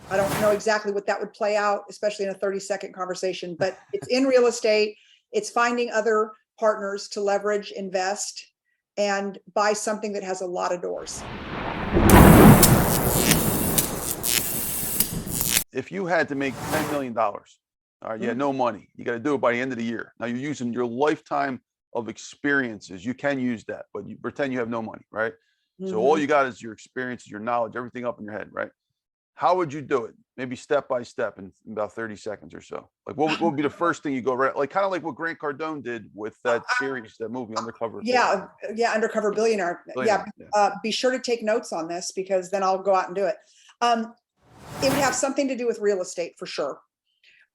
I don't know exactly what that would play out, especially in a 30-second conversation, but it's in real estate. It's finding other partners to leverage, invest, and buy something that has a lot of doors. If you had to make $10 million, all right, you had no money, you got to do it by the end of the year. Now you're using your lifetime of experiences. You can use that, but you pretend you have no money, right? So all you got is your experiences, your knowledge, everything up in your head, right? How would you do it? Maybe step by step in about 30 seconds or so. Like what would be the first thing you go right? Like kind of like what Grant Cardone did with that series, that movie, Undercover. Yeah, Undercover Billionaire. Be sure to take notes on this because then I'll go out and do it. It would have something to do with real estate for sure.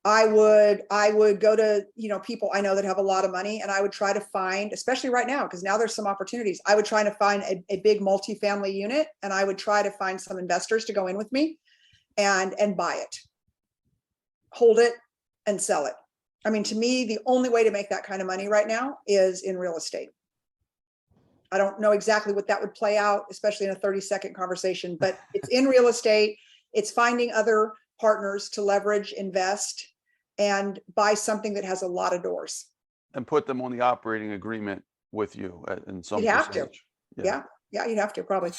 I would go to, people I know that have a lot of money, and I would try to find, especially right now, because now there's some opportunities. I would try to find a big multifamily unit, and I would try to find some investors to go in with me and buy it, hold it, and sell it. I mean, to me, the only way to make that kind of money right now is in real estate. I don't know exactly what that would play out, especially in a 30-second conversation, but it's in real estate. It's finding other partners to leverage, invest, and buy something that has a lot of doors. And put them on the operating agreement with you in some You'd have percentage. to. Yeah, you'd have to probably.